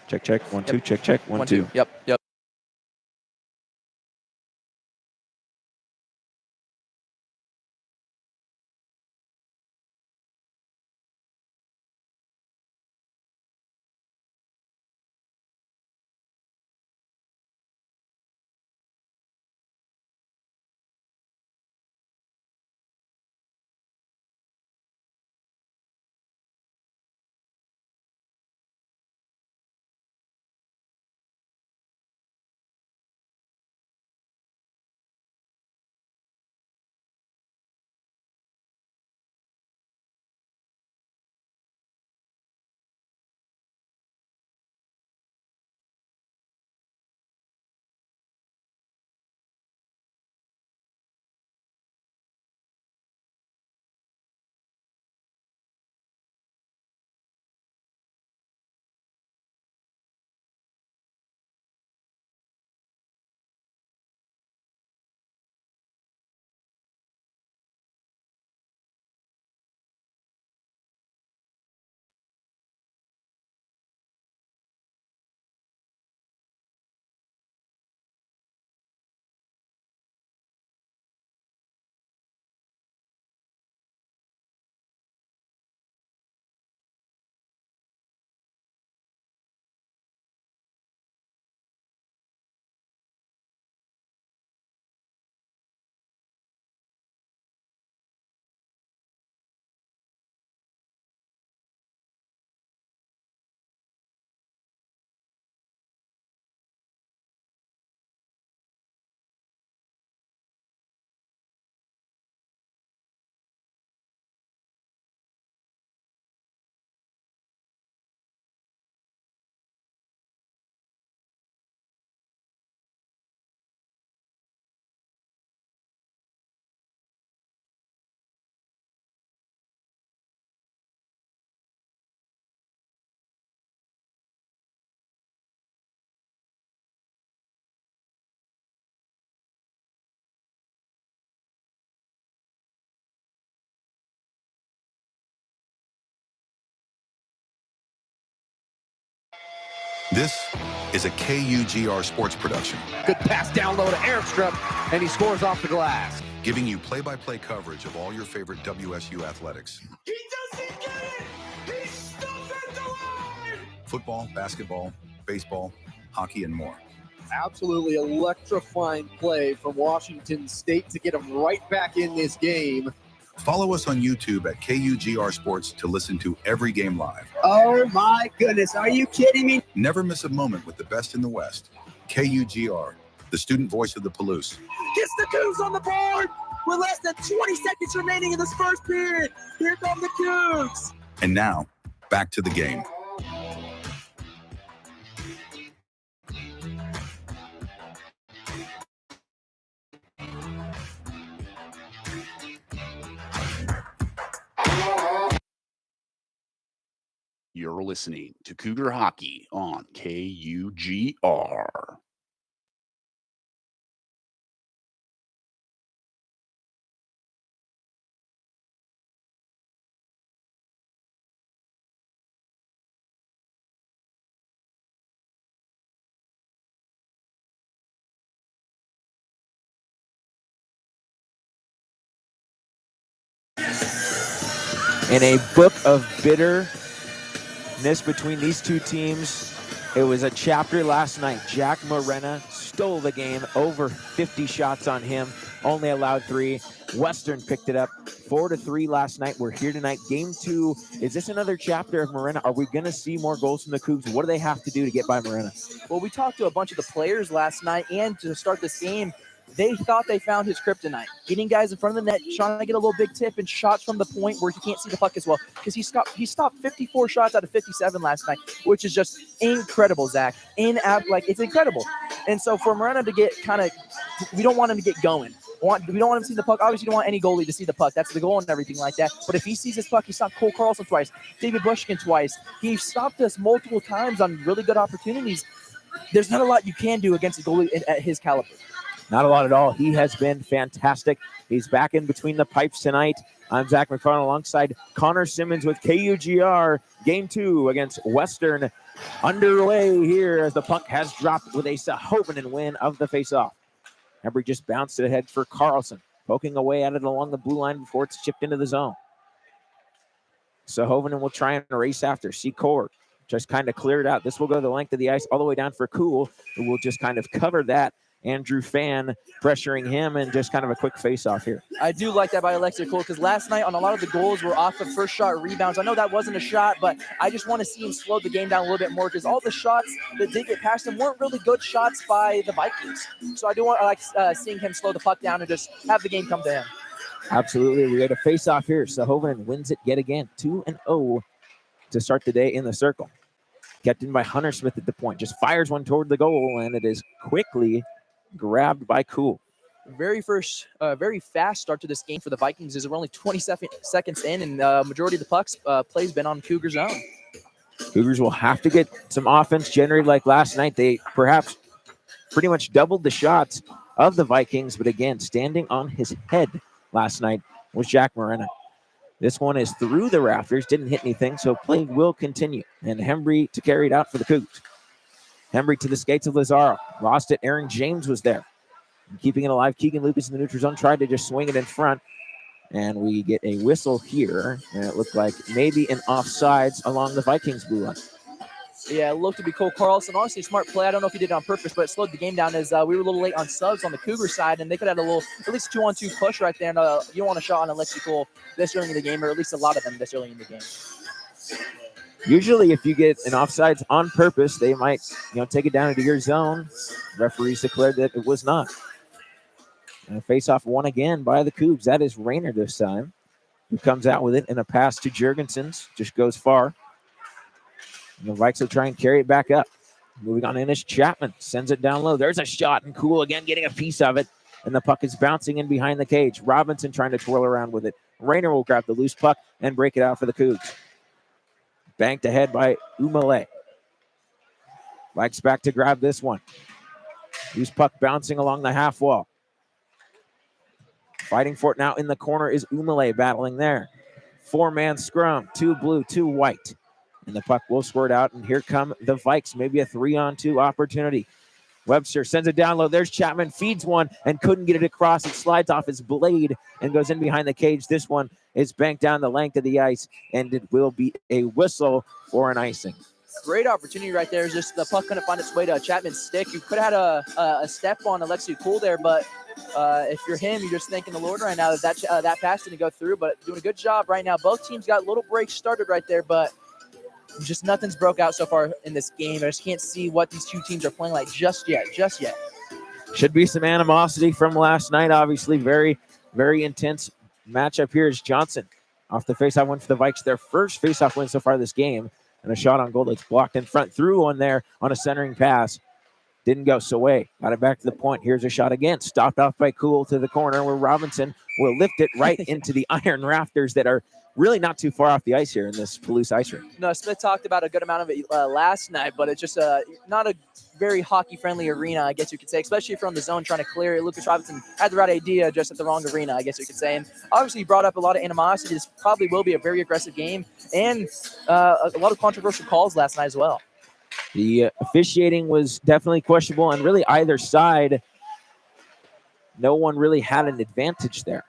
Check, check. 1, 2. Check, check. 1, 2. Yep. This is a KUGR sports production. Good pass down low to Airstrip, and he scores off the glass. Giving you play-by-play coverage of all your favorite WSU athletics. He doesn't get it! He stuffed it alive! Football, basketball, baseball, hockey, and more. Absolutely electrifying play from Washington State to get them right back in this game. Follow us on YouTube at KUGR Sports to listen to every game live. Oh my goodness, are you kidding me? Never miss a moment with the best in the West. KUGR, the student voice of the Palouse. Gets the Cougs on the board with less than 20 seconds remaining in this first period. Here come the Cougs. And now, back to the game. You're listening to Cougar Hockey on KUGR. In a book of bitterness between these two teams, it was a chapter last night. Jack Morena stole the game, over 50 shots on him, only allowed 3. Western picked it up 4-3 last night. We're here tonight. Game 2. Is this another chapter of Morena? Are we going to see more goals from the Cougs? What do they have to do to get by Morena? Well, we talked to a bunch of the players last night, and to start this game, they thought they found his kryptonite. Getting guys in front of the net, trying to get a little big tip and shots from the point where he can't see the puck as well. Because he stopped 54 shots out of 57 last night, which is just incredible, Zach. It's incredible. And so for Morena to get we don't want him to get going. We don't want him to see the puck. Obviously, you don't want any goalie to see the puck. That's the goal and everything like that. But if he sees his puck, he stopped Cole Carlson twice, David Bushkin twice. He stopped us multiple times on really good opportunities. There's not a lot you can do against a goalie at his caliber. Not a lot at all. He has been fantastic. He's back in between the pipes tonight. I'm Zach McFarlane alongside Connor Simmons with KUGR. Game 2 against Western underway here as the puck has dropped with a Sahovinen win of the faceoff. Embry just bounced it ahead for Carlson, poking away at it along the blue line before it's chipped into the zone. Sahovinen will try and race after. Secor just kind of cleared out. This will go the length of the ice all the way down for Cool, who will just kind of cover that. Andrew Fan pressuring him and just kind of a quick face-off here. I do like that by Alexia Cole because last night on a lot of the goals were off of first shot rebounds. I know that wasn't a shot, but I just want to see him slow the game down a little bit more because all the shots that did get past him weren't really good shots by the Vikings. So I do want seeing him slow the puck down and just have the game come to him. Absolutely. We got a face-off here. Sahovinen wins it yet again. 2-0 to start the day in the circle. Kept in by Hunter Smith at the point. Just fires one toward the goal, and it is quickly grabbed by Cool. Very fast start to this game for the Vikings as we're only 20 seconds in, and majority of the pucks play's been on Cougar zone. Cougars will have to get some offense generated like last night. They perhaps pretty much doubled the shots of the Vikings, but again, standing on his head last night was Jack Morena. This one is through the rafters, didn't hit anything, so play will continue. And Hembry to carry it out for the Cougs. Hembry to the skates of Lazaro. Lost it. Aaron James was there. Keeping it alive, Keegan Lucas in the neutral zone tried to just swing it in front. And we get a whistle here. And it looked like maybe an offsides along the Vikings blue line. Yeah, it looked to be Cole Carlson. Honestly, smart play. I don't know if he did it on purpose, but it slowed the game down as we were a little late on subs on the Cougar side, and they could have had a little, at least 2-on-2 push right there. And you don't want a shot on Alexi Cole this early in the game, or at least a lot of them this early in the game. Usually, if you get an offsides on purpose, they might, take it down into your zone. Referees declared that it was not. And a face-off won again by the Cougs. That is Rayner this time, who comes out with it in a pass to Jurgensen's. Just goes far. And the Vikes will try and carry it back up. Moving on in is Chapman. Sends it down low. There's a shot, and Cool again getting a piece of it. And the puck is bouncing in behind the cage. Robinson trying to twirl around with it. Rayner will grab the loose puck and break it out for the Cougs. Banked ahead by Umale. Vikes back to grab this one. Loose puck bouncing along the half wall. Fighting for it now in the corner is Umale battling there. 4-man scrum. 2 blue, 2 white. And the puck will squirt out, and here come the Vikes. Maybe a 3-on-2 opportunity. Webster sends it down low. There's Chapman, feeds one, and couldn't get it across. It slides off his blade and goes in behind the cage. This one is banked down the length of the ice, and it will be a whistle for an icing. Great opportunity right there. Just the puck couldn't find its way to Chapman's stick. You could have had a step on Alexi Cool there, but if you're him, you're just thanking the Lord right now that pass didn't go through, but doing a good job right now. Both teams got little breaks started right there, but just nothing's broke out so far in this game. I just can't see what these two teams are playing like just yet. Should be some animosity from last night. Obviously, very, very intense matchup here is Johnson. Off the faceoff win for the Vikes. Their first faceoff win so far this game. And a shot on goal that's blocked in front. Through one there on a centering pass. Didn't go. Saway got it back to the point. Here's a shot again. Stopped off by Cool to the corner where Robinson will lift it right into the iron rafters that are really not too far off the ice here in this Palouse ice rink. No, Smith talked about a good amount of it last night, but it's just not a very hockey-friendly arena, I guess you could say, especially if you're on the zone trying to clear it. Lucas Robinson had the right idea, just at the wrong arena, I guess you could say. And obviously, he brought up a lot of animosity. This probably will be a very aggressive game, and a lot of controversial calls last night as well. The officiating was definitely questionable, and really either side, no one really had an advantage there.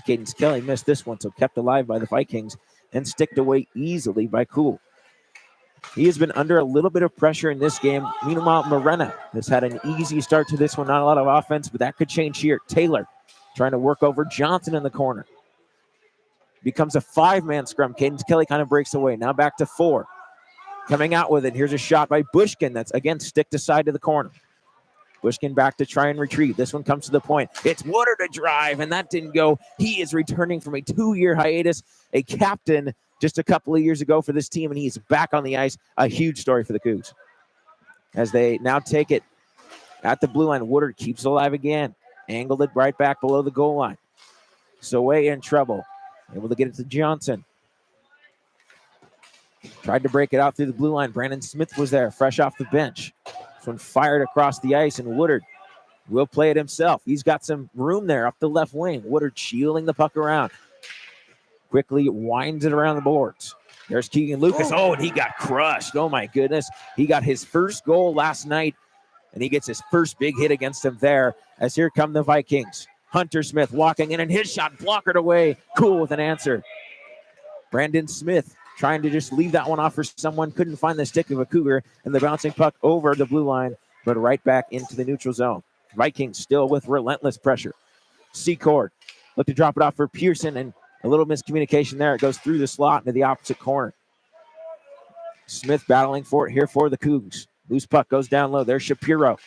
Cadence Kelly missed this one, so kept alive by the Vikings and sticked away easily by Cool. He has been under a little bit of pressure in this game. Meanwhile, Morena has had an easy start to this one. Not a lot of offense, but that could change here. Taylor trying to work over Johnson in the corner. Becomes a 5-man scrum. Cadence Kelly kind of breaks away. Now back to 4. Coming out with it. Here's a shot by Bushkin that's, again, stick to side to the corner. Bushkin back to try and retrieve. This one comes to the point. It's Woodard to drive, and that didn't go. He is returning from a 2-year hiatus, a captain just a couple of years ago for this team, and he's back on the ice. A huge story for the Cougs. As they now take it at the blue line, Woodard keeps it alive again. Angled it right back below the goal line. Saway in trouble. Able to get it to Johnson. Tried to break it out through the blue line. Brandon Smith was there, fresh off the bench. This one fired across the ice, and Woodard will play it himself. He's got some room there up the left wing. Woodard shielding the puck around. Quickly winds it around the boards. There's Keegan Lucas. Oh, and he got crushed. Oh, my goodness. He got his first goal last night, and he gets his first big hit against him there, as here come the Vikings. Hunter Smith walking in, and his shot blockered away. Cool with an answer. Brandon Smith trying to just leave that one off for someone. Couldn't find the stick of a Cougar, and the bouncing puck over the blue line, but right back into the neutral zone. Vikings still with relentless pressure. Secord look to drop it off for Pearson, and a little miscommunication there. It goes through the slot into the opposite corner. Smith battling for it here for the Cougs. Loose puck goes down low. There's Shapiro.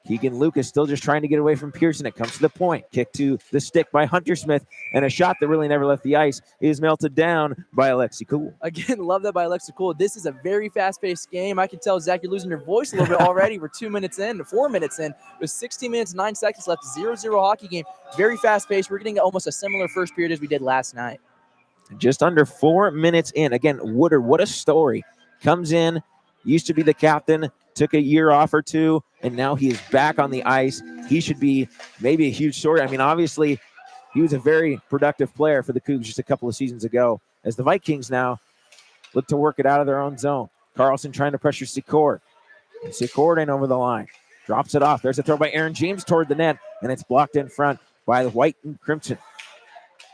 Keegan Lucas still just trying to get away from Pearson. It comes to the point. Kick to the stick by Hunter Smith. And a shot that really never left the ice is melted down by Alexi Cool. Again, love that by Alexi Cool. This is a very fast-paced game. I can tell, Zach, you're losing your voice a little bit already. We're 4 minutes in. With 16 minutes, 9 seconds left. 0-0 hockey game. Very fast-paced. We're getting almost a similar first period as we did last night. Just under 4 minutes in. Again, Woodard, what a story. Comes in, used to be the captain, took a year off or two, and now he is back on the ice. He should be maybe a huge story. I mean, obviously, he was a very productive player for the Cougs just a couple of seasons ago, as the Vikings now look to work it out of their own zone. Carlson trying to pressure Secord. Secord ain't over the line. Drops it off. There's a throw by Aaron James toward the net, and it's blocked in front by the White and Crimson.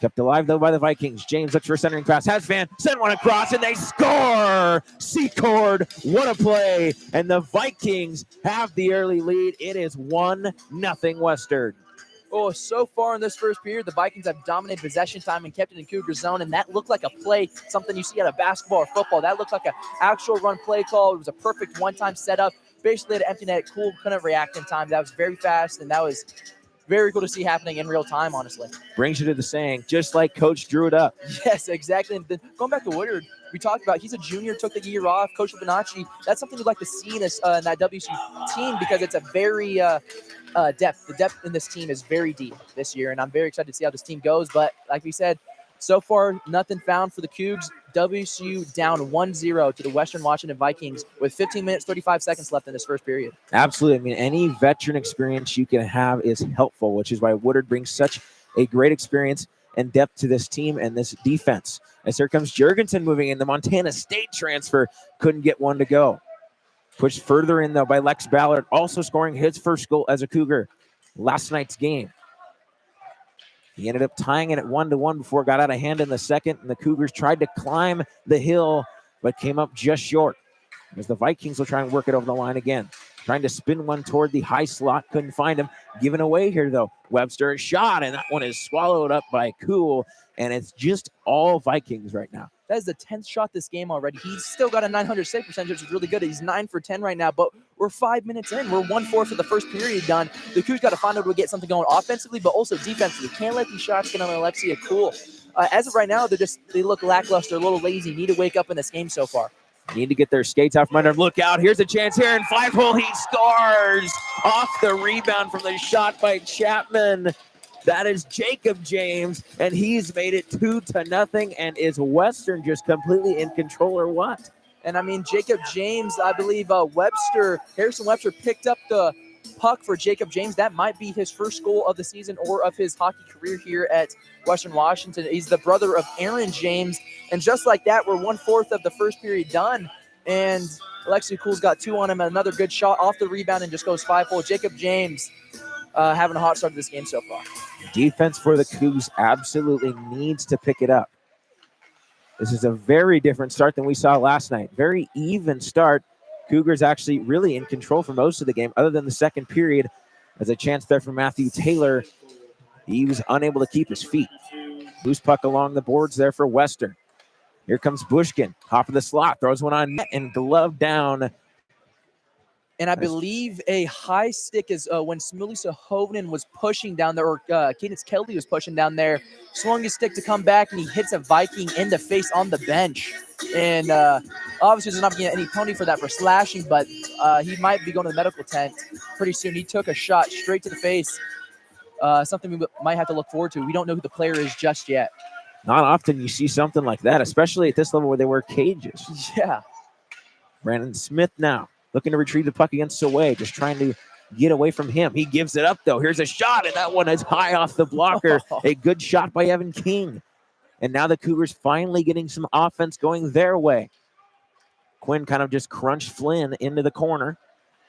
Kept alive, though, by the Vikings. James looks for a centering pass. Has Van. Send one across, and they score! Secord, what a play. And the Vikings have the early lead. It is 1-0 Western. Oh, so far in this first period, the Vikings have dominated possession time and kept it in Cougar zone, and that looked like a play, something you see out of basketball or football. That looked like an actual run play call. It was a perfect one-time setup. Basically, at empty net, Cool couldn't react in time. That was very fast, and that was very cool to see happening in real time, honestly. Brings you to the saying, just like Coach drew it up. Yes, exactly. And then going back to Woodard, we talked about he's a junior, took the year off. Coach Fibonacci, that's something we'd like to see in this in that WSU team, because it's a very depth. The depth in this team is very deep this year, and I'm very excited to see how this team goes. But like we said, so far, nothing found for the Cougs. WSU down 1-0 to the Western Washington Vikings with 15 minutes, 35 seconds left in this first period. Absolutely. I mean, any veteran experience you can have is helpful, which is why Woodard brings such a great experience and depth to this team and this defense. As here comes Jurgensen moving in. The Montana State transfer couldn't get one to go. Pushed further in, though, by Lex Ballard, also scoring his first goal as a Cougar last night's game. He ended up tying it at 1-1 before it got out of hand in the second, and the Cougars tried to climb the hill, but came up just short. As the Vikings will try and work it over the line again. Trying to spin one toward the high slot, couldn't find him. Given away here, though. Webster a shot, and that one is swallowed up by Cool, and it's just all Vikings right now. That is the 10th shot this game already. He's still got a 900 save percentage, which is really good. He's 9 for 10 right now, but we're 5 minutes in. We're 1-4 for the first period done. The Cougs got to find out to get something going offensively, but also defensively. Can't let these shots get on Alexia Cool. As of right now, they look lackluster, a little lazy. Need to wake up in this game so far. Need to get their skates out from under them. Look out. Here's a chance here in 5-hole. He scores off the rebound from the shot by Chapman. That is Jacob James, and he's made it 2-0. And is Western just completely in control or what? And I mean, Jacob James, I believe Harrison Webster picked up the puck for Jacob James. That might be his first goal of the season or of his hockey career here at Western Washington. He's the brother of Aaron James. And just like that, we're 1/4 of the first period done. And Alexi Cool's got 2 on him. Another good shot off the rebound and just goes 5-hole. Jacob James having a hot start to this game so far. Defense for the Cougs absolutely needs to pick it up. This is a very different start than we saw last night. Very even start. Cougars actually really in control for most of the game, other than the second period. There's a chance there for Matthew Taylor. He was unable to keep his feet. Loose puck along the boards there for Western. Here comes Bushkin. Top of the slot. Throws one on net and glove down. And I believe a high stick is when Smulisa Hovnen was pushing down there, or Cadence Kelly was pushing down there, swung his stick to come back, and he hits a Viking in the face on the bench. And obviously there's not going to get any penalty for that for slashing, but he might be going to the medical tent pretty soon. He took a shot straight to the face, something we might have to look forward to. We don't know who the player is just yet. Not often you see something like that, especially at this level where they wear cages. Yeah. Brandon Smith now looking to retrieve the puck against Saway, just trying to get away from him. He gives it up, though. Here's a shot, and that one is high off the blocker. A good shot by Evan King. And now the Cougars finally getting some offense going their way. Quinn kind of just crunched Flynn into the corner,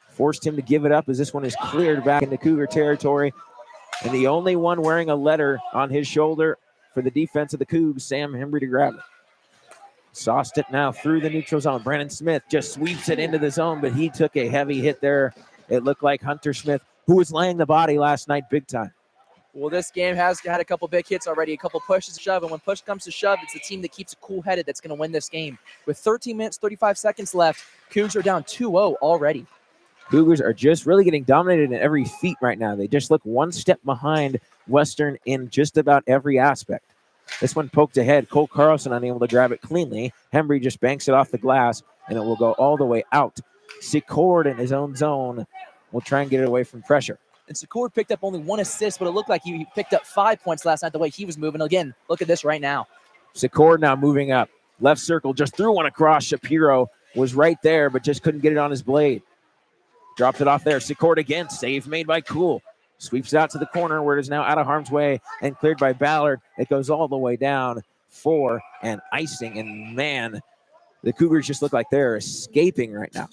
forced him to give it up as this one is cleared back into Cougar territory. And the only one wearing a letter on his shoulder for the defense of the Cougs, Sam Hembry, to grab it. Sauced it now through the neutral zone. Brandon Smith just sweeps it into the zone, but he took a heavy hit there. It looked like Hunter Smith, who was laying the body last night big time. Well, this game has had a couple big hits already, a couple pushes to shove, and when push comes to shove, it's the team that keeps it cool-headed that's going to win this game. With 13 minutes, 35 seconds left, Cougs are down 2-0 already. Cougars are just really getting dominated in every feat right now. They just look one step behind Western in just about every aspect. This one poked ahead. Cole Carlson unable to grab it cleanly. Hembry just banks it off the glass, and it will go all the way out. Secord in his own zone will try and get it away from pressure. And Secord picked up only 1 assist, but it looked like he picked up 5 points last night the way he was moving. Again, look at this right now. Secord now moving up. Left circle, just threw one across. Shapiro was right there, but just couldn't get it on his blade. Dropped it off there. Secord again. Save made by Cool. Sweeps it out to the corner where it is now out of harm's way and cleared by Ballard. It goes all the way down for an icing. And, man, the Cougars just look like they're escaping right now.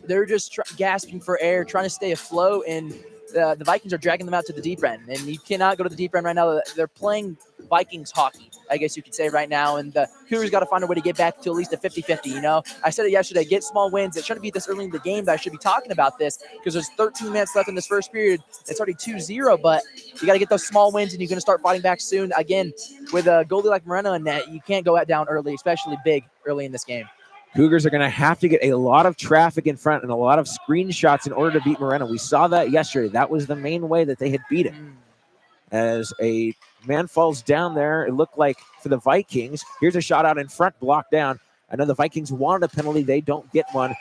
They're just gasping for air, trying to stay afloat, and the Vikings are dragging them out to the deep end. And you cannot go to the deep end right now. They're playing Vikings hockey, I guess you could say right now. And the Cougars got to find a way to get back to at least a 50-50, you know. I said it yesterday, get small wins. It shouldn't be this early in the game that I should be talking about this because there's 13 minutes left in this first period. It's already 2-0, but you got to get those small wins, and you're going to start fighting back soon. Again, with a goalie like Moreno in net, you can't go down early, especially big early in this game. Cougars are going to have to get a lot of traffic in front and a lot of screenshots in order to beat Moreno. We saw that yesterday. That was the main way that they had beat it. As a man falls down there, it looked like for the Vikings. Here's a shot out in front, blocked down. I know the Vikings wanted a penalty. They don't get one.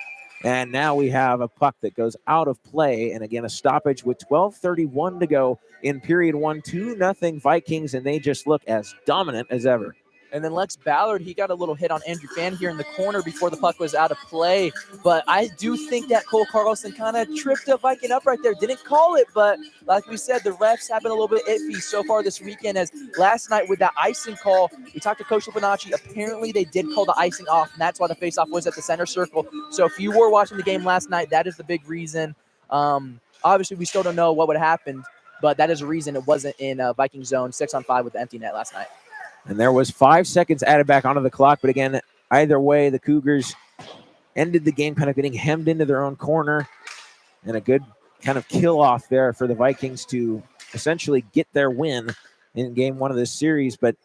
And now we have a puck that goes out of play. And again, a stoppage with 12:31 to go in period 1. 2-0 Vikings, and they just look as dominant as ever. And then Lex Ballard, he got a little hit on Andrew Fan here in the corner before the puck was out of play. But I do think that Cole Carlson kind of tripped a Viking up right there. Didn't call it, but like we said, the refs have been a little bit iffy so far this weekend, as last night with that icing call, we talked to Coach Lipinacci. Apparently they did call the icing off, and that's why the faceoff was at the center circle. So if you were watching the game last night, that is the big reason. Obviously, we still don't know what would have happened, but that is a reason it wasn't in Viking zone 6-on-5 with the empty net last night. And there was 5 seconds added back onto the clock. But again, either way, the Cougars ended the game kind of getting hemmed into their own corner. And a good kind of kill off there for the Vikings to essentially get their win in game 1 of this series. But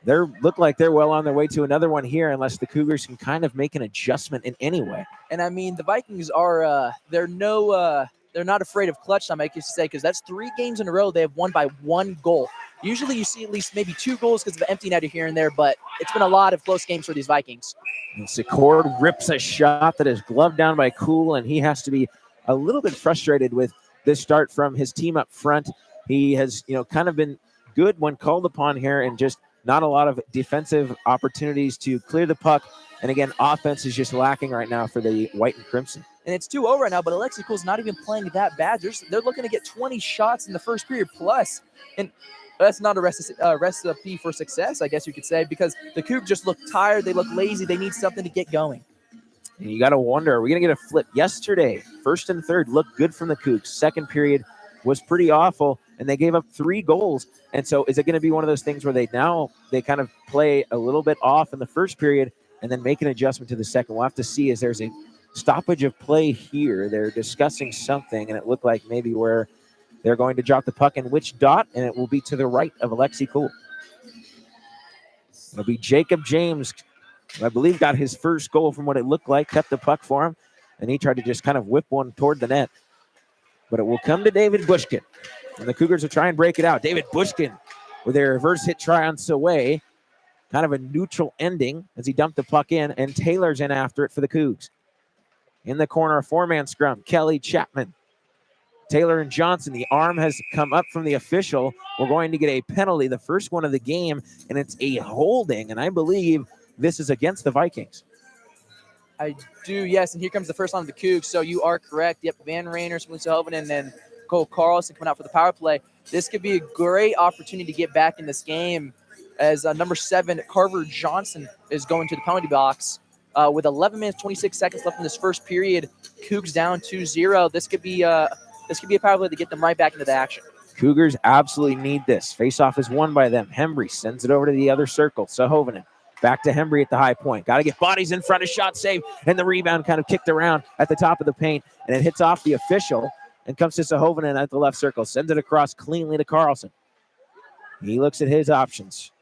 they look like they're well on their way to another one here, unless the Cougars can kind of make an adjustment in any way. And I mean, the Vikings are they're not afraid of clutch time, I guess to say, because that's 3 games in a row they have won by 1 goal. Usually you see at least maybe 2 goals because of the empty netter here and there, but it's been a lot of close games for these Vikings. And Secord rips a shot that is gloved down by Cool, and he has to be a little bit frustrated with this start from his team up front. He has, kind of been good when called upon here, and just not a lot of defensive opportunities to clear the puck. And again, offense is just lacking right now for the White and Crimson. And it's 2-0 right now, but Alexi Cool's not even playing that bad. They're looking to get 20 shots in the first period plus. And that's not a recipe for success, I guess you could say, because the Cougs just look tired. They look lazy. They need something to get going. And you got to wonder, are we going to get a flip? Yesterday, first and third looked good from the Cougs. Second period was pretty awful, and they gave up 3 goals. And so is it going to be one of those things where they kind of play a little bit off in the first period and then make an adjustment to the second? We'll have to see, as there's a stoppage of play here. They're discussing something, and it looked like maybe where they're going to drop the puck in which dot, and it will be to the right of Alexi Cool. It'll be Jacob James, who I believe got his first goal from what it looked like, kept the puck for him, and he tried to just kind of whip one toward the net. But it will come to David Bushkin, and the Cougars will try and break it out. David Bushkin with a reverse hit try on Saway. Kind of a neutral ending as he dumped the puck in, and Taylor's in after it for the Cougs. In the corner, a 4-man scrum. Kelly Chapman, Taylor and Johnson. The arm has come up from the official. We're going to get a penalty, the first one of the game, and it's a holding, and I believe this is against the Vikings. I do, yes. And here comes the first line of the Cougs. So you are correct. Yep, Van Rainer, Spencer Hoven, and then Cole Carlson coming out for the power play. This could be a great opportunity to get back in this game as number 7, Carver Johnson, is going to the penalty box. With 11 minutes, 26 seconds left in this first period, Cougs down 2-0. This could be a power play to get them right back into the action. Cougars absolutely need this. Face-off is won by them. Hembry sends it over to the other circle. Sahovinen back to Hembry at the high point. Got to get bodies in front of shot save, and the rebound kind of kicked around at the top of the paint, and it hits off the official and comes to Sahovinen at the left circle. Sends it across cleanly to Carlson. He looks at his options.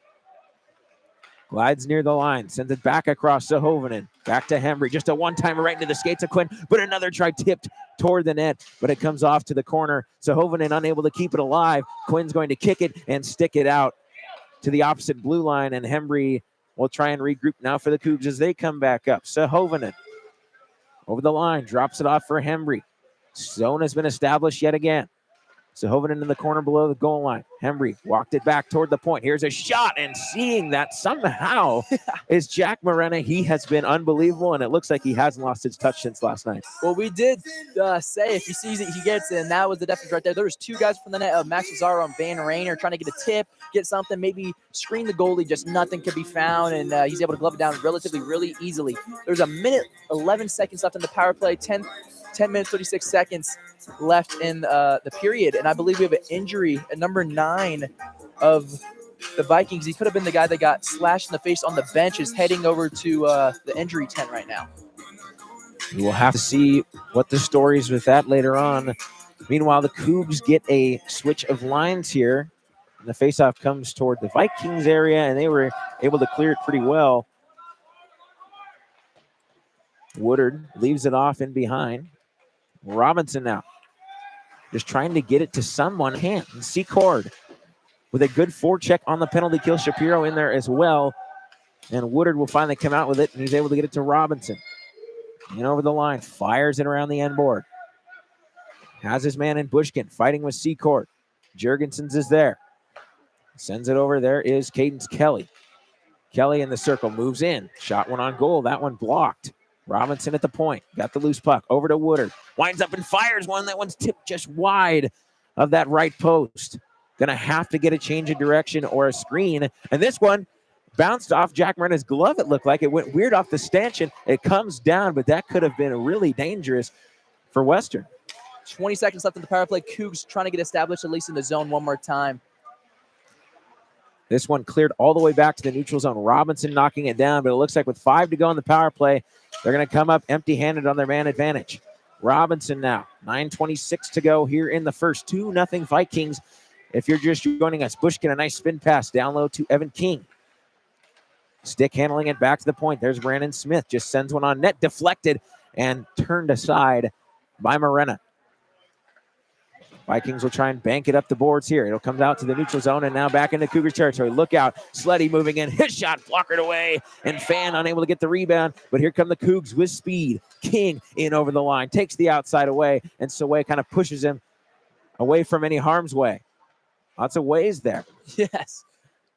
Glides near the line, sends it back across Sahovinen. Back to Hembry. Just a one-timer right into the skates of Quinn, but another try tipped toward the net, but it comes off to the corner. Sahovinen unable to keep it alive. Quinn's going to kick it and stick it out to the opposite blue line, and Hembry will try and regroup now for the Cougs as they come back up. Sahovinen over the line, drops it off for Hembry. Zone has been established yet again. Sahovinen in the corner below the goal line. Hembry walked it back toward the point. Here's a shot, and seeing that somehow is Jack Morena. He has been unbelievable, and it looks like he hasn't lost his touch since last night. Well, we did say if he sees it, he gets it, and that was the difference right there. There was 2 guys from the net, Max Lazaro and Van Rainer, trying to get a tip, get something, maybe screen the goalie, just nothing could be found, and he's able to glove it down really easily. There's a minute, 11 seconds left in the power play, 10 minutes, 36 seconds left in the period. And I believe we have an injury at number 9 of the Vikings. He could have been the guy that got slashed in the face on the bench, is heading over to the injury tent right now. We'll have to see what the story is with that later on. Meanwhile, the Cougs get a switch of lines here. And the faceoff comes toward the Vikings area, and they were able to clear it pretty well. Woodard leaves it off in behind. Robinson now just trying to get it to someone. Can't. And Secord with a good forecheck on the penalty kill. Shapiro in there as well. And Woodard will finally come out with it, and he's able to get it to Robinson. And over the line, fires it around the end board. Has his man in Bushkin fighting with Secord. Jurgensen's is there. Sends it over. There is Cadence Kelly. Kelly in the circle, moves in. Shot one on goal. That one blocked. Robinson at the point. Got the loose puck. Over to Woodard. Winds up and fires one. That one's tipped just wide of that right post. Going to have to get a change of direction or a screen. And this one bounced off Jack Morena's glove, it looked like. It went weird off the stanchion. It comes down, but that could have been really dangerous for Western. 20 seconds left in the power play. Cougs trying to get established at least in the zone one more time. This one cleared all the way back to the neutral zone. Robinson knocking it down, but it looks like with 5 to go in the power play, they're going to come up empty-handed on their man advantage. Robinson now, 9:26 to go here in the first. 2-0 Vikings. If you're just joining us, Bushkin, a nice spin pass down low to Evan King. Stick handling it back to the point. There's Brandon Smith. Just sends one on net, deflected, and turned aside by Morena. Vikings will try and bank it up the boards here. It'll come out to the neutral zone and now back into Cougars territory. Look out. Sleddy moving in. His shot blockered away. And Fan unable to get the rebound. But here come the Cougs with speed. King in over the line. Takes the outside away. And Saway kind of pushes him away from any harm's way. Lots of ways there. Yes.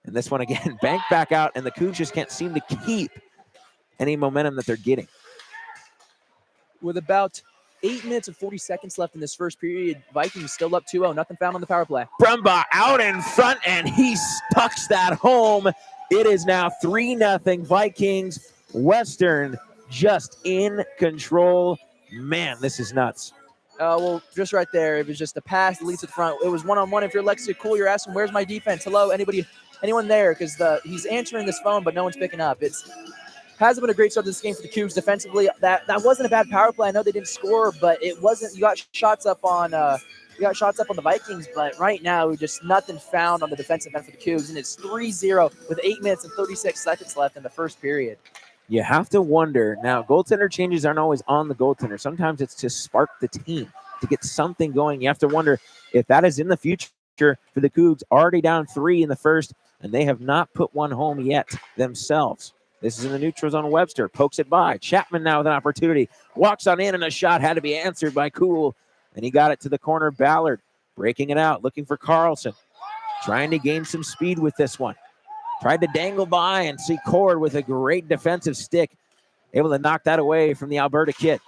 And this one again, banked back out. And the Cougs just can't seem to keep any momentum that they're getting. With about 8 minutes and 40 seconds left in this first period, Vikings still up 2-0. Nothing found on the power play. Brumbaugh out in front, and he tucks that home. It is now 3-0 Vikings. Western just in control. Man, this is nuts. Well, just right there, it was just a pass that leads to the front. It was one-on-one. If you're Lexi Cool, you're asking, where's my defense? Hello, anyone there? Because he's answering this phone, but no one's picking up. Hasn't been a great start to this game for the Cougs defensively. That wasn't a bad power play. I know they didn't score, but it wasn't. You got shots up on the Vikings, but right now just nothing found on the defensive end for the Cougs, and it's 3-0 with 8 minutes and 36 seconds left in the first period. You have to wonder now. Goaltender changes aren't always on the goaltender. Sometimes it's to spark the team to get something going. You have to wonder if that is in the future for the Cougs. Already down 3 in the first, and they have not put one home yet themselves. This is in the neutral zone. Webster pokes it by. Chapman now with an opportunity. Walks on in, and a shot had to be answered by Cool. And he got it to the corner. Ballard breaking it out, looking for Carlson. Trying to gain some speed with this one. Tried to dangle by and see Cord with a great defensive stick. able to knock that away from the Alberta kid.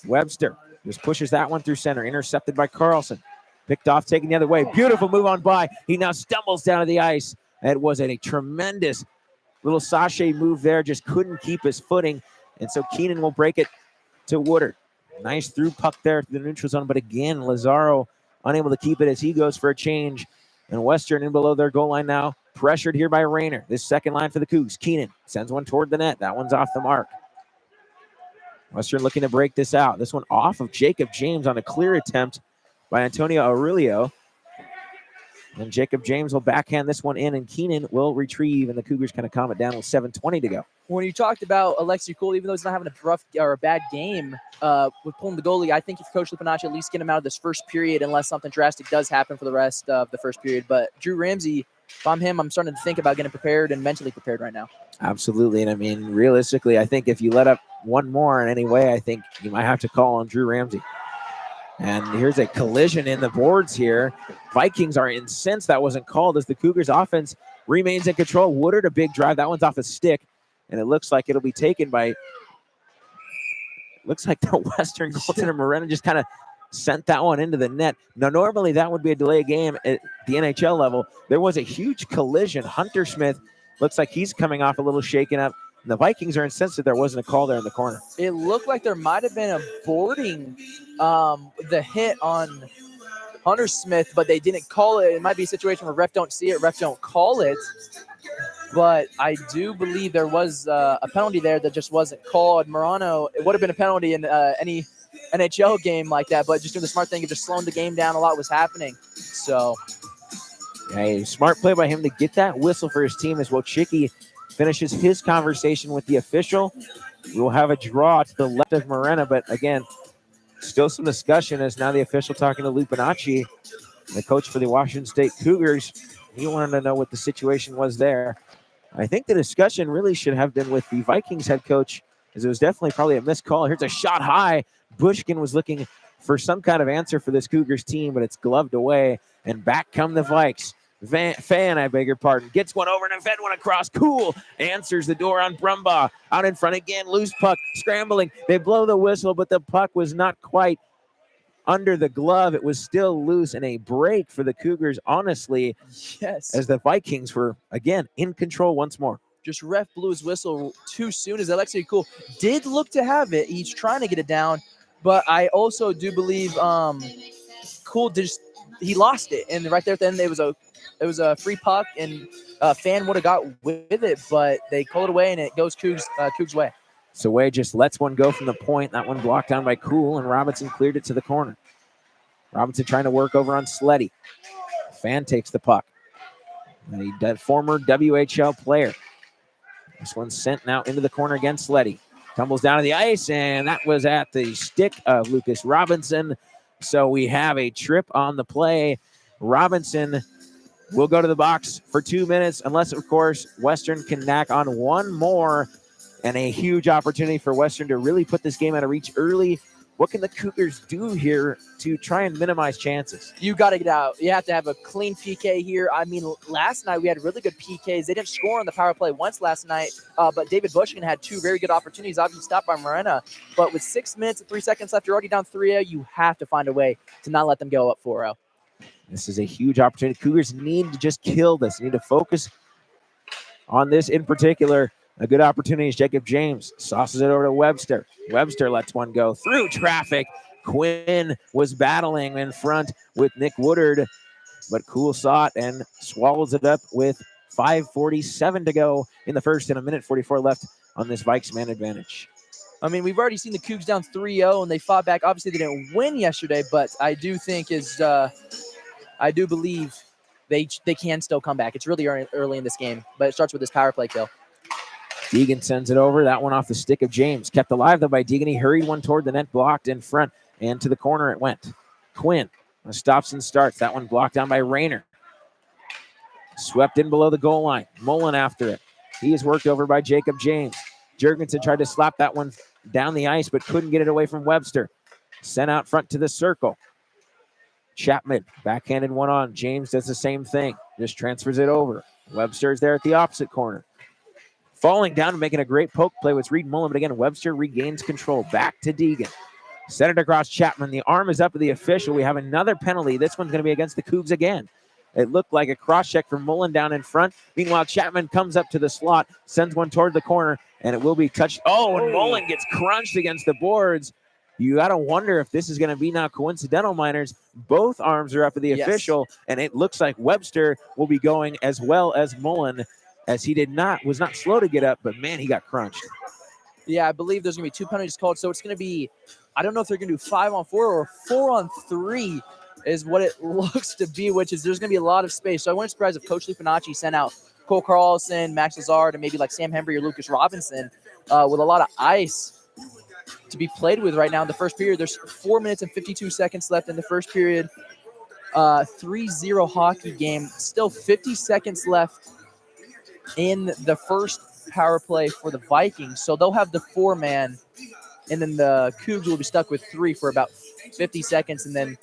Webster just pushes that one through center, intercepted by Carlson. Picked off, taking the other way. Beautiful move on by. He now stumbles down to the ice. It was a tremendous little sachet move there, just couldn't keep his footing. And so Keenan will break it to Woodard. Nice through puck there to the neutral zone, but again, Lazaro unable to keep it as he goes for a change. And Western in below their goal line now, pressured here by Rayner. This second line for the Cougs. Keenan sends one toward the net. That one's off the mark. Western looking to break this out. This one off of Jacob James on a clear attempt by Antonio Aurelio. And Jacob James will backhand this one in, and Keenan will retrieve, and the Cougars kind of calm it down with 7:20 to go. When you talked about Alexi Cool, even though he's not having a rough or a bad game with pulling the goalie, I think if Coach Lupinacci at least get him out of this first period, unless something drastic does happen for the rest of the first period. But Drew Ramsey, if I'm him, I'm starting to think about getting prepared and mentally prepared right now. Absolutely, and I mean, realistically, I think if you let up one more in any way, I think you might have to call on Drew Ramsey. And here's a collision in the boards here. Vikings are incensed that wasn't called as the Cougars offense remains in control. Woodard, a big drive. That one's off a stick. And it looks like it'll be taken by, looks like the Western goaltender Moreno just kind of sent that one into the net. Now, normally that would be a delay game at the NHL level. There was a huge collision. Hunter Smith looks like he's coming off a little shaken up. And the Vikings are incensed that there wasn't a call there in the corner. It looked like there might have been a boarding the hit on Hunter Smith, but they didn't call it. It might be a situation where ref don't see it, ref don't call it. But I do believe there was a penalty there that just wasn't called. Morano, it would have been a penalty in any NHL game like that, but just doing the smart thing of just slowing the game down. A lot was happening. So a smart play by him to get that whistle for his team as Wojcicki finishes his conversation with the official. We will have a draw to the left of Morena, but again, still some discussion as now the official talking to Lupinacci, the coach for the Washington State Cougars. He wanted to know what the situation was there. I think the discussion really should have been with the Vikings head coach, as it was definitely probably a missed call. Here's a shot high. Bushkin was looking for some kind of answer for this Cougars team, but it's gloved away, and back come the Vikes. Fan, I beg your pardon, gets one over and fed one across. Cool answers the door on Brumbaugh. Out in front again, loose puck, scrambling. They blow the whistle, but the puck was not quite under the glove. It was still loose, and a break for the Cougars, honestly. Yes. As the Vikings were, again, in control once more. Just ref blew his whistle too soon as Alexei Cool did look to have it. He's trying to get it down, but I also do believe Cool he lost it. And right there at the end, it was a free puck, and Fan would have got with it, but they call it away, and it goes Cougs' way. So Way just lets one go from the point. That one blocked down by Cool, and Robinson cleared it to the corner. Robinson trying to work over on Sleddy. Fan takes the puck. A former WHL player. This one's sent now into the corner again. Sleddy tumbles down to the ice, and that was at the stick of Lucas Robinson. So we have a trip on the play. Robinson will go to the box for 2 minutes, unless, of course, Western can knack on one more, and a huge opportunity for Western to really put this game out of reach early. What can the Cougars do here to try and minimize chances? You got to get out. You have to have a clean PK here. I mean, last night we had really good PKs. They didn't score on the power play once last night, but David Bushkin had two very good opportunities, obviously stopped by Morena. But with 6 minutes and 3 seconds left, you're already down 3-0. You have to find a way to not let them go up 4-0. This is a huge opportunity. Cougars need to just kill this. Need to focus on this in particular. A good opportunity is Jacob James. Sauces it over to Webster. Webster lets one go through traffic. Quinn was battling in front with Nick Woodard, but Cool saw it and swallows it up with 5:47 to go in the first and 1:44 left on this Vikes man advantage. I mean, we've already seen the Cougs down 3-0, and they fought back. Obviously, they didn't win yesterday, but I do think I do believe they can still come back. It's really early in this game, but it starts with this power play kill. Deegan sends it over. That one off the stick of James. Kept alive, though, by Deegan. He hurried one toward the net, blocked in front, and to the corner it went. Quinn stops and starts. That one blocked down by Rayner. Swept in below the goal line. Mullen after it. He is worked over by Jacob James. Jurgensen tried to slap that one down the ice, but couldn't get it away from Webster. Sent out front to the circle. Chapman backhanded one on. James does the same thing. Just transfers it over. Webster's there at the opposite corner. falling down and making a great poke play with Reed Mullen, but again, Webster regains control. Back to Deegan. Send it across Chapman. The arm is up to the official. We have another penalty. This one's going to be against the Cougs again. It looked like a cross-check from Mullen down in front. Meanwhile, Chapman comes up to the slot, sends one toward the corner, and it will be touched. Oh, and Mullen gets crunched against the boards. You got to wonder if this is going to be now coincidental, Miners. Both arms are up to the official, and it looks like Webster will be going as well as Mullen, as he was not slow to get up, but man, he got crunched. Yeah, I believe there's going to be 2 penalties called, so it's going to be, I don't know if they're going to do 5-on-4 or 4-on-3 is what it looks to be, which is there's going to be a lot of space. So I wouldn't be surprised if Coach Lupinacci sent out Cole Carlson, Max Lazard, and maybe like Sam Hembry or Lucas Robinson with a lot of ice to be played with right now in the first period. There's 4 minutes and 52 seconds left in the first period. 3-0 hockey game. Still 50 seconds left in the first power play for the Vikings. So they'll have the 4-man, and then the Cougs will be stuck with 3 for about 50 seconds, and then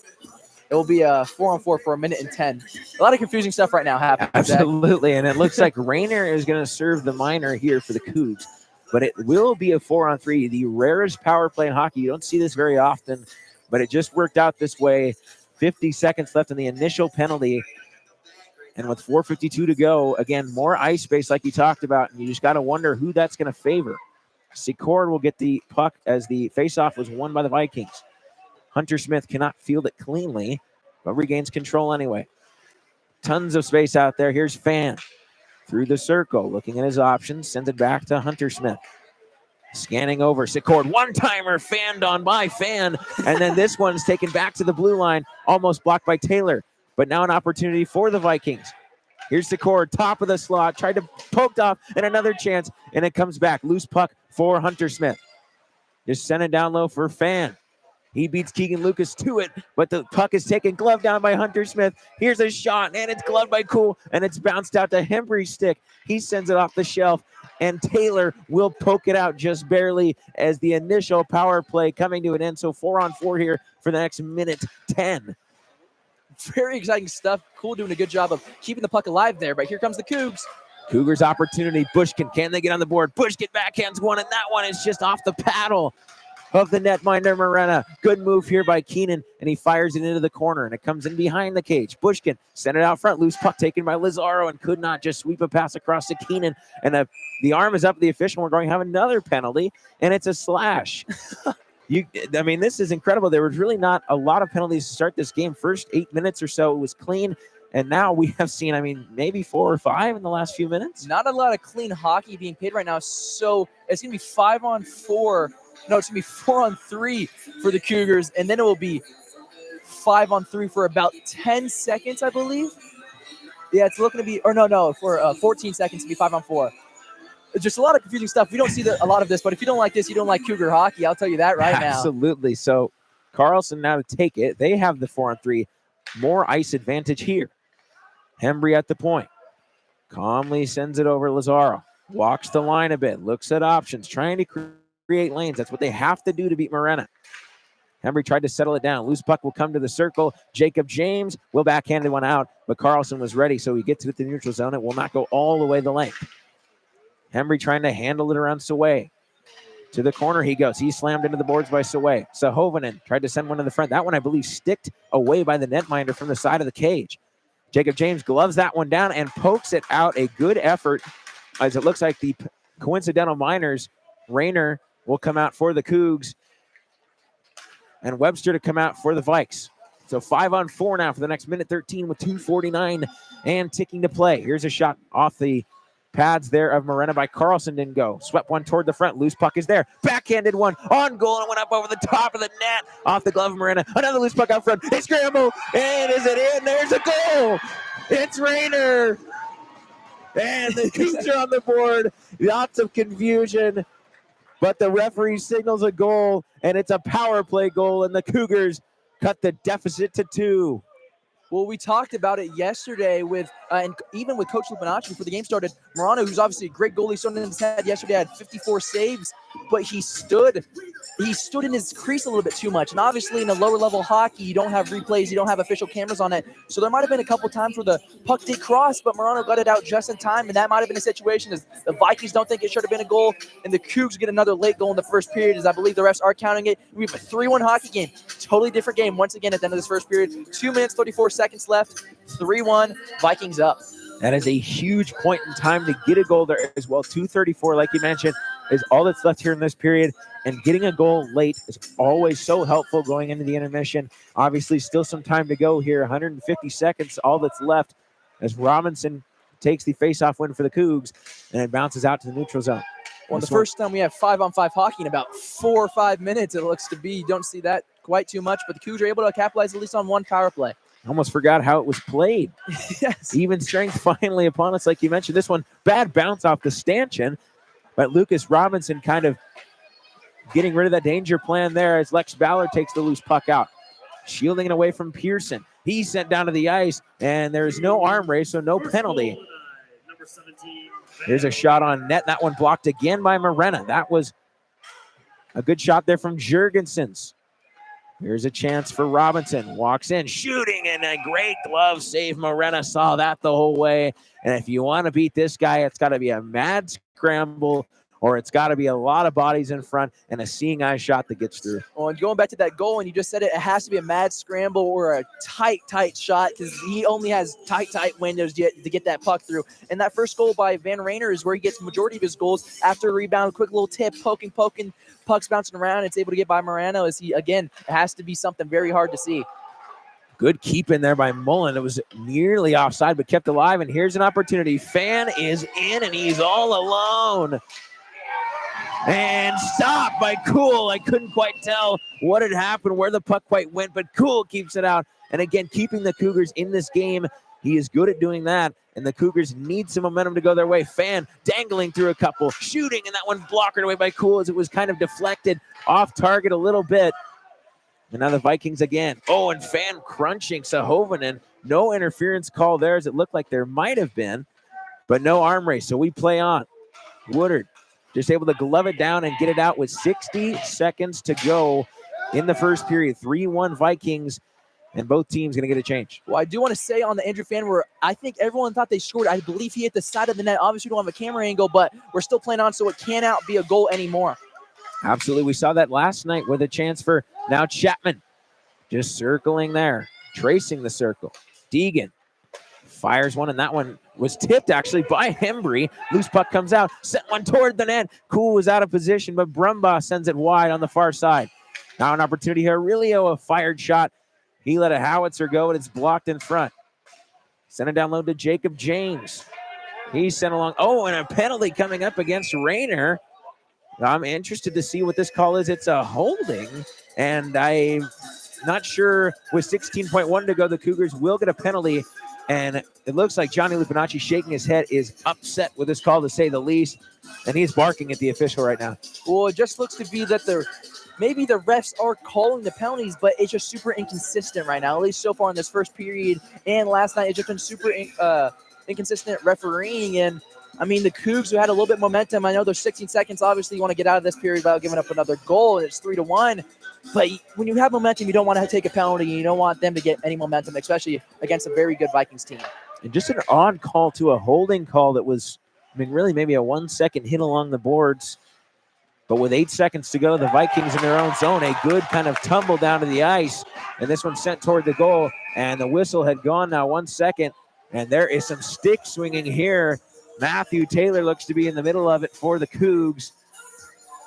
it will be a 4-on-4 for 1:10. A lot of confusing stuff right now happening. Absolutely, and it looks like Rayner is going to serve the minor here for the Cougs, but it will be a 4-on-3, the rarest power play in hockey. You don't see this very often, but it just worked out this way. 50 seconds left in the initial penalty, and with 4:52 to go, again, more ice space like you talked about, and you just got to wonder who that's going to favor. Secord will get the puck as the faceoff was won by the Vikings. Hunter Smith cannot field it cleanly, but regains control anyway. Tons of space out there. Here's Fan through the circle, looking at his options, sends it back to Hunter Smith. Scanning over, Secord, one-timer, fanned on by Fan, and then this one's taken back to the blue line, almost blocked by Taylor, but now an opportunity for the Vikings. Here's Secord, top of the slot, tried to poke off, and another chance, and it comes back. Loose puck for Hunter Smith. Just send it down low for Fan. He beats Keegan Lucas to it, but the puck is taken, gloved down by Hunter Smith. Here's a shot, and it's gloved by Cool, and it's bounced out to Hembry's stick. He sends it off the shelf, and Taylor will poke it out just barely as the initial power play coming to an end. So 4-on-4 here for the next minute 10. Very exciting stuff. Cool doing a good job of keeping the puck alive there, but here comes the Cougs. Cougars opportunity. Bushkin, can they get on the board? Bushkin backhands one, and that one is just off the paddle of the netminder Morena. Good move here by Keenan, and he fires it into the corner, and it comes in behind the cage. Bushkin sent it out front. Loose puck taken by Lazaro, and could not just sweep a pass across to Keenan. And the arm is up to the official. We're going to have another penalty, and it's a slash. This is incredible. There was really not a lot of penalties to start this game. First 8 minutes or so, it was clean. And now we have seen, maybe 4 or 5 in the last few minutes. Not a lot of clean hockey being played right now. So it's going to be 5-on-4. No, it's going to be 4-on-3 for the Cougars. And then it will be 5-on-3 for about 10 seconds, I believe. Yeah, it's looking to be, for 14 seconds to be 5-on-4. It's just a lot of confusing stuff. We don't see a lot of this, but if you don't like this, you don't like Cougar hockey. I'll tell you that right now. Absolutely. So Carlson now to take it. They have the 4-on-3. More ice advantage here. Hembry at the point. Calmly sends it over Lazaro. Walks the line a bit. Looks at options. Trying to create lanes. That's what they have to do to beat Morena. Hembry tried to settle it down. Loose puck will come to the circle. Jacob James will backhand one out, but Carlson was ready, so he gets it to the neutral zone. It will not go all the way the length. Hembry trying to handle it around Saway. To the corner he goes. He's slammed into the boards by Saway. Sahovanen tried to send one to the front. That one, I believe, sticked away by the netminder from the side of the cage. Jacob James gloves that one down and pokes it out. A good effort, as it looks like the coincidental minors, Rayner will come out for the Cougs, and Webster to come out for the Vikes. So 5-on-4 now for the next minute 13 with 2:49 and ticking to play. Here's a shot off the pads there of Morena by Carlson. Didn't go. Swept one toward the front. Loose puck is there. Backhanded one on goal and went up over the top of the net off the glove of Morena. Another loose puck out front. They scramble. And is it in? There's a goal. It's Rayner. And the Cougs are on the board. Lots of confusion. But the referee signals a goal, and it's a power play goal, and the Cougars cut the deficit to 2. Well, we talked about it yesterday with, and even with Coach Lupinacci before the game started. Morano, who's obviously a great goalie, started in his head yesterday, had 54 saves, but he stood he stood in his crease a little bit too much. And obviously in a lower level hockey, you don't have replays, you don't have official cameras on it. So there might have been a couple times where the puck did cross, but Morano got it out just in time. And that might have been a situation as the Vikings don't think it should have been a goal. And the Cougs get another late goal in the first period, as I believe the refs are counting it. We have a 3-1 hockey game. Totally different game once again at the end of this first period. 2 minutes, 34 seconds left. 3-1, Vikings up. That is a huge point in time to get a goal there as well. 2:34, like you mentioned, is all that's left here in this period. And getting a goal late is always so helpful going into the intermission. Obviously, still some time to go here. 150 seconds, all that's left as Robinson takes the faceoff win for the Cougs, and it bounces out to the neutral zone. Well, the first time we have 5-on-5 hockey in about 4 or 5 minutes, it looks to be. You don't see that quite too much, but the Cougs are able to capitalize at least on one power play. Almost forgot how it was played. Yes. Even strength finally upon us, like you mentioned. This one, bad bounce off the stanchion, but Lucas Robinson kind of getting rid of that danger plan there as Lex Ballard takes the loose puck out. Shielding it away from Pearson. He's sent down to the ice, and there's no arm race, so no penalty. Here's a shot on net. That one blocked again by Morena. That was a good shot there from Jurgensen's. Here's a chance for Robinson. Walks in, shooting, and a great glove save. Morena saw that the whole way. And if you want to beat this guy, it's got to be a mad scramble, or it's got to be a lot of bodies in front and a seeing eye shot that gets through. Well, and going back to that goal, and you just said it, it has to be a mad scramble or a tight shot, because he only has tight windows to get that puck through. And that first goal by Van Rayner is where he gets the majority of his goals after a rebound, quick little tip, poking, pucks bouncing around. It's able to get by Morano as he, again, it has to be something very hard to see. Good keep in there by Mullen. It was nearly offside, but kept alive. And here's an opportunity. Fan is in, and he's all alone. And stopped by Cool. I couldn't quite tell what had happened, where the puck quite went, but Cool keeps it out. And again, keeping the Cougars in this game. He is good at doing that, and the Cougars need some momentum to go their way. Fan dangling through a couple, shooting, and that one blockered away by Cool as it was kind of deflected off target a little bit. And now the Vikings again. Oh, and Fan crunching Sahovinen. No interference call there, as it looked like there might have been, but no arm race, so we play on. Woodard just able to glove it down and get it out with 60 seconds to go in the first period. 3-1 Vikings, and both teams going to get a change. Well, I do want to say on the Andrew Fan, where I think everyone thought they scored. I believe he hit the side of the net. Obviously, we don't have a camera angle, but we're still playing on, so it cannot be a goal anymore. Absolutely. We saw that last night with a chance for now Chapman. Just circling there, tracing the circle. Deegan fires one, and that one was tipped actually by Hembry. Loose puck comes out, sent one toward the net. Cool was out of position, but Brumbaugh sends it wide on the far side. Now an opportunity here. Aurelio, a fired shot. He let a howitzer go, and it's blocked in front. Send it down low to Jacob James. He's sent along. Oh, and a penalty coming up against Rayner. I'm interested to see what this call is. It's a holding, and I'm not sure with 16.1 to go, the Cougars will get a penalty. And it looks like Johnny Lupinacci shaking his head is upset with this call, to say the least. And he's barking at the official right now. Well, it just looks to be that maybe the refs are calling the penalties, but it's just super inconsistent right now, at least so far in this first period. And last night, it's just been super inconsistent refereeing. And, I mean, the Cougs, who had a little bit of momentum, I know there's 16 seconds. Obviously, you want to get out of this period without giving up another goal, and it's 3-1. But when you have momentum, you don't want to take a penalty. You don't want them to get any momentum, especially against a very good Vikings team. And just an odd call to a holding call that was, I mean, really maybe a 1-second hit along the boards. But with 8 seconds to go, the Vikings in their own zone, a good kind of tumble down to the ice. And this one sent toward the goal. And the whistle had gone now 1 second. And there is some stick swinging here. Matthew Taylor looks to be in the middle of it for the Cougs.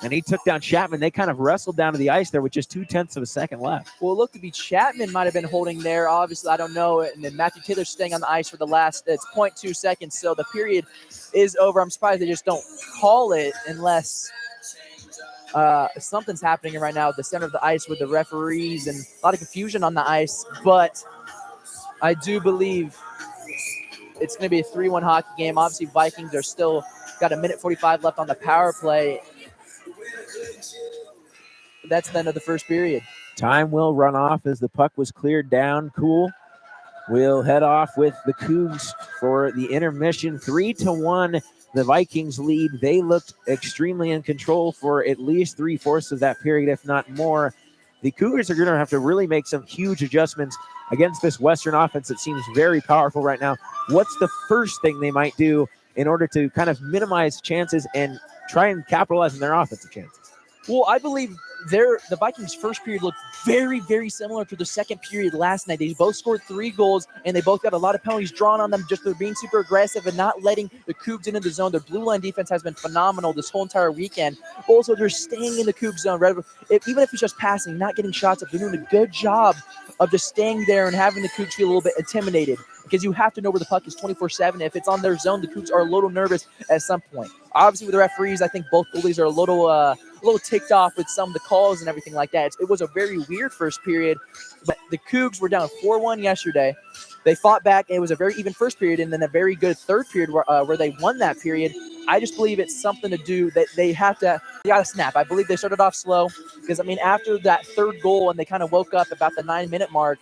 And he took down Chapman. They kind of wrestled down to the ice there with just 0.2 of a second left. Well, it looked to be Chapman might have been holding there. Obviously, I don't know. And then Matthew Taylor's staying on the ice for the last, it's 0.2 seconds. So the period is over. I'm surprised they just don't call it unless something's happening right now at the center of the ice with the referees and a lot of confusion on the ice. But I do believe it's going to be a 3-1 hockey game. Obviously, Vikings are still got a minute 45 left on the power play. That's the end of the first period. Time will run off as the puck was cleared down. Cool. We'll head off with the Cougs for the intermission. 3-1 the Vikings lead. They looked extremely in control for at least 3/4 of that period, if not more. The Cougars are going to have to really make some huge adjustments against this Western offense that seems very powerful right now. What's the first thing they might do in order to kind of minimize chances and try and capitalize on their offensive chances? Well, I believe the Vikings' first period looked very, very similar to the second period last night. They both scored 3 goals, and they both got a lot of penalties drawn on them just for being super aggressive and not letting the Cougs into the zone. Their blue line defense has been phenomenal this whole entire weekend. Also, they're staying in the Cougs zone. Even if it's just passing, not getting shots up, they're doing a good job of just staying there and having the Cougs feel a little bit intimidated, because you have to know where the puck is 24/7. If it's on their zone, the Cougs are a little nervous at some point. Obviously, with the referees, I think both goalies are a little ticked off with some of the calls and everything like that. It was a very weird first period, but the Cougs were down 4-1 yesterday. They fought back. It was a very even first period, and then a very good third period where they won that period. I just believe it's something to do that they got to snap. I believe they started off slow because, after that third goal and they kind of woke up about the 9-minute mark,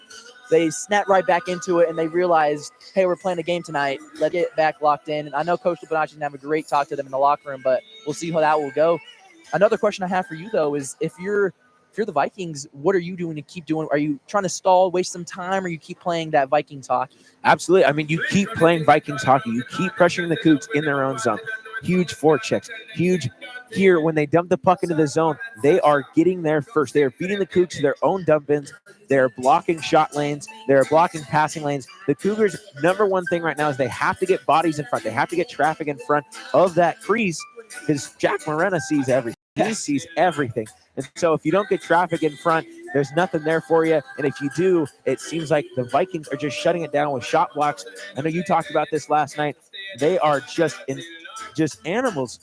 they snapped right back into it, and they realized, hey, we're playing a game tonight. Let's get back locked in. And I know Coach Lubinacci didn't have a great talk to them in the locker room, but we'll see how that will go. Another question I have for you, though, is if you're the Vikings, what are you doing to keep doing? Are you trying to stall, waste some time, or you keep playing that Vikings hockey? Absolutely. You keep playing Vikings hockey. You keep pressuring the Cougs in their own zone. Huge forechecks. Huge here when they dump the puck into the zone. They are getting there first. They are beating the Cougs to their own dump ins. They're blocking shot lanes. They're blocking passing lanes. The Cougars' number one thing right now is they have to get bodies in front. They have to get traffic in front of that crease because Jack Morena sees everything. He sees everything. And so if you don't get traffic in front, there's nothing there for you. And if you do, it seems like the Vikings are just shutting it down with shot blocks. I know you talked about this last night. They are just animals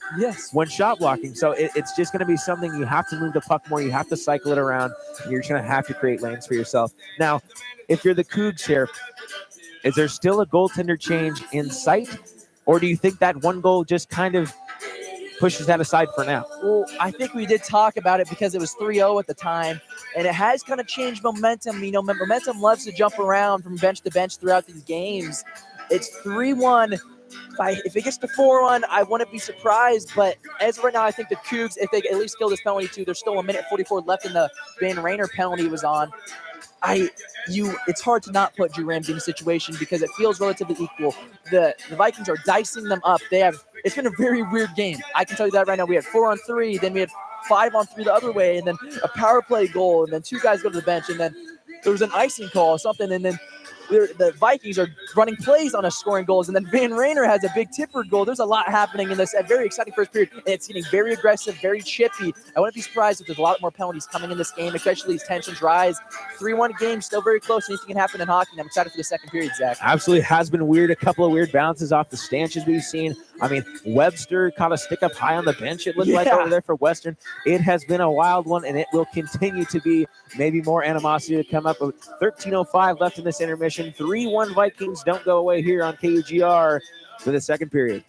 when shot blocking. So it's just going to be something you have to move the puck more. You have to cycle it around. And you're just going to have to create lanes for yourself. Now, if you're the Cougs here, is there still a goaltender change in sight? Or do you think that one goal just kind of pushes that aside for now? Well, I think we did talk about it because it was 3-0 at the time, and it has kind of changed momentum. Momentum loves to jump around from bench to bench throughout these games. It's 3-1. If it gets to 4-1, I wouldn't be surprised. But as of right now, I think the Cougs, if they at least kill this penalty too, there's still 1:44 left in the Van Rainer penalty was on. It's hard to not put Drew Ramsey in a situation because it feels relatively equal. The Vikings are dicing them up. It's been a very weird game. I can tell you that right now. We had 4-on-3, then we had 5-on-3 the other way, and then a power play goal, and then 2 guys go to the bench, and then there was an icing call or something, and then the Vikings are running plays on us scoring goals, and then Van Rainer has a big tipper goal. There's a lot happening in this very exciting first period, and it's getting very aggressive, very chippy. I wouldn't be surprised if there's a lot more penalties coming in this game, especially as tensions rise. 3-1 game, still very close. Anything can happen in hockey, and I'm excited for the second period, Zach. Absolutely has been weird. A couple of weird bounces off the stanchions we've seen. Webster caught a stick up high on the bench, it looked like over there for Western. It has been a wild one, and it will continue to be. Maybe more animosity to come up. With 13:05 left in this intermission. 3-1 Vikings don't go away here on KUGR for the second period.